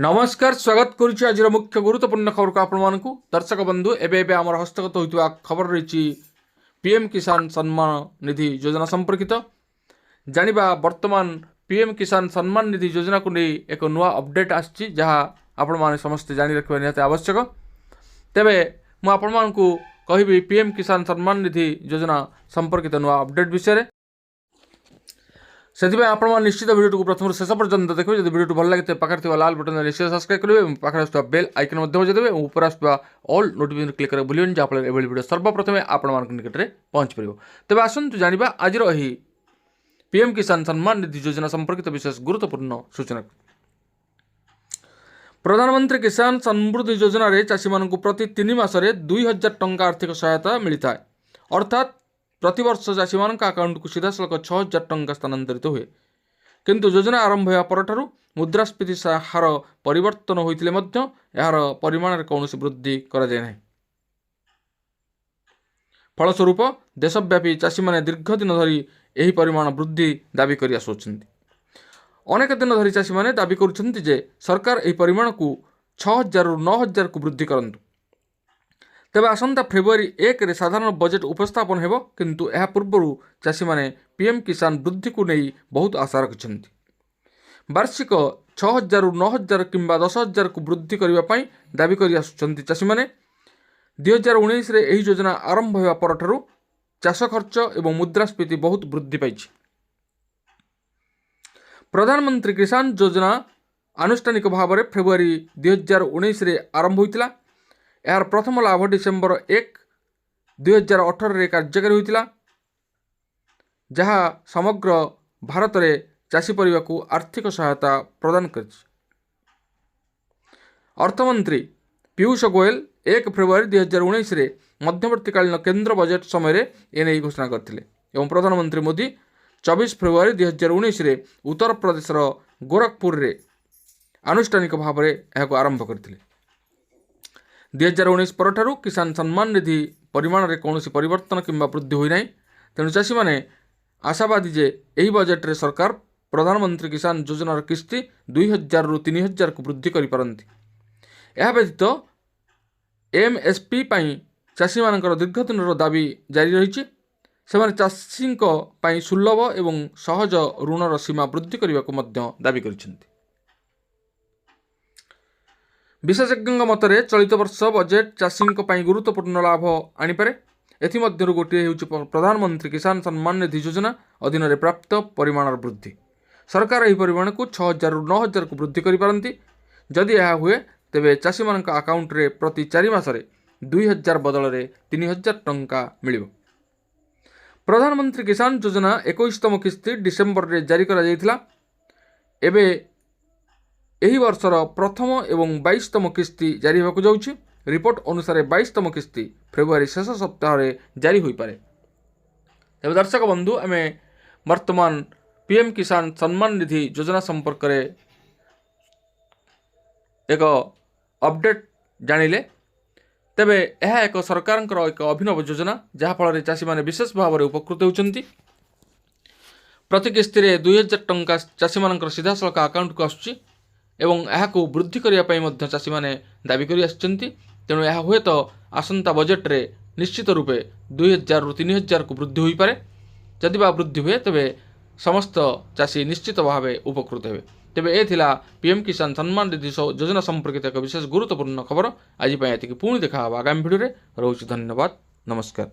नमस्कार स्वागत करुच्ची आज मुख्य गुरुत्वपूर्ण खबर को आपण दर्शक बंधु एवं आम हस्तगत होता खबर रही पीएम किसान सम्मान निधि योजना संपर्कित जानिबा वर्तमान पीएम किसान सम्मान निधि योजना को नहीं एक नुआ अपडेट आसी जहाँ आपण मैंने समस्ते जानी रखा निहाती आवश्यक तेबे मुझे कहबी पीएम किसान सम्मान निधि योजना संपर्कित नुआ अपडेट विषय से आप निश्चित वीडियो को प्रथम शेष पर्यटन देखिए जब वीडियो भल लगे पाखे लाल बटन निश्चित सब्सक्राइब करेंगे पाखे आसुवा बेल आइकन बजाइदेवे और ऊपर आसुवा ऑल नोटिफिकेशन क्लिक करेंगे भूलिए जहाँफल एभली वीडियो सर्वप्रथमे आपण निकट में पहुँच पार तेज आसतु जाना आज पीएम किसान सम्मान निधि योजना संपर्कित विशेष गुरुत्वपूर्ण सूचना। प्रधानमंत्री किसान समृद्धि योजना रे चाषी मानक प्रति 3 मासरे 2000 टंका आर्थिक सहायता मिलता है अर्थात प्रतिवर्ष चाषी मान अकाउंट को सीधासलख 6000 टंका स्थानांतरित हुए किंतु योजना आरंभ होगा परठारु मुद्रास्फीति हार परिवर्तन होइतिले मध्य यार परिमाण में कौन वृद्धि करा जाय नाही। फलस्वरूप देशव्यापी चाषी माने दीर्घ दिन धरी यही परिमाण वृद्धि दाबी करि आसुछन्ति। अनेक दिन धरी चाषी माने दाबी करुछन्ति जे सरकार यही परिमाण को 6000 रु 9000 को वृद्धि करंतु। तेबे आसंता फेब्रुआरी 1 रे साधारण बजेट उपस्थापन हेबो किंतु एहा पूर्वरु चाषी माने पीएम किसान वृद्धि को नहीं बहुत आशा रखिछन्ति। वार्षिक 6000 रु 9000 किंबा 10000 को वृद्धि करबा पई दाबी करि आसुछन्ति चाषी माने। 2019 रे एही योजना आरंभ होगा परठारु चाष खर्च एवं मुद्रास्फीति बहुत वृद्धि पाइछि। प्रधानमंत्री किसान योजना आनुष्ठानिक भाव में फेब्रुआरी 2019 रे आरंभ होइतिला। यार प्रथम लाभ डिसेम्बर 1 2018 रे कार्यकारी होइतिला जहाँ समग्र भारत रे चाषी परिवार को आर्थिक सहायता प्रदान करिछि। अर्थमंत्री पीयूष गोयल 1 फेब्रुआरी 2019 रे मध्यवर्तीकालीन केंद्र बजेट समय रे एने घोषणा करथिले एवं प्रधानमंत्री मोदी 24 फेब्रुआरी 2019 रे उत्तर प्रदेश रो गोरखपुर रे आनुष्ठानिक भाव में यह आरंभ करथिले। 2019 परठारु किसान सम्मान निधि परिमाण में कौन परिवर्तन किंबा वृद्धि होई नाही। तेणु चाषी माने आशावादी जे यही बजेट रे सरकार प्रधानमंत्री किसान योजनार किस्ती 2000 रु 3000 को वृद्धि करि पारंती। यह व्यतीत एमएसपी पई चाषी मानकर दीर्घ दिन दाबी जारी रही सेमाने चाषी पई सुलभ एवं सहज ऋणर सीमा वृद्धि करने को मध्य दाबी करिसेंती। विशेषज्ञ मतरे चलित वर्ष बजेट चाषी गुरुत्वपूर्ण लाभ आनीपे एमध्य गोटे हूँ प्रधानमंत्री किसान सम्मान निधि योजना अधीन में प्राप्त परिमाण वृद्धि। सरकार यह परिमाण को 6000 रु 9000 को वृद्धि करिपारंती। जदि यह हुए तेबे चाषी मान अकाउंट रे प्रति 4 मासरे 2000 बदल में 3000 टंका मिलिबो। प्रधानमंत्री किसान योजना 21तम किस्ती डिसेम्बर रे जारी करा जायतिला। एबे एही वर्षर प्रथम एवं 22तम किस्ती जारी होगा जाउछि। रिपोर्ट अनुसार 22तम किस्ती फेब्रुआरी शेष सप्ताह रे जारी होई पारे। तेबे दर्शक बंधु आम वर्तमान पीएम किसान सम्मान निधि योजना संपर्क रे एक अपडेट जानिले। तेबे यह एक सरकार एक अभिनव योजना जहाँ फल चाषी माने विशेष भाव में उपकृत होउछन्ति। प्रति किस्ती रे 2000 टंका चाषी मानकर सीधासलख अकाउंट को आसुछि एवं यह वृद्धि करने चाषी मैंने दाबी कर तेणु यह हुए तो आसंता बजेट रे निश्चित रूपे 2000 रु 3000 को वृद्धि हो पारे। जदि वृद्धि हुए तेबे समस्त चाषी निश्चित भाव उपकृत हे। तेबे ए थिला पीएम किसान सम्मान निधि योजना संपर्कित एक विशेष गुरुत्वपूर्ण खबर। आज पुणी देखा आगामी भिडियो रे। रोच धन्यवाद, नमस्कार।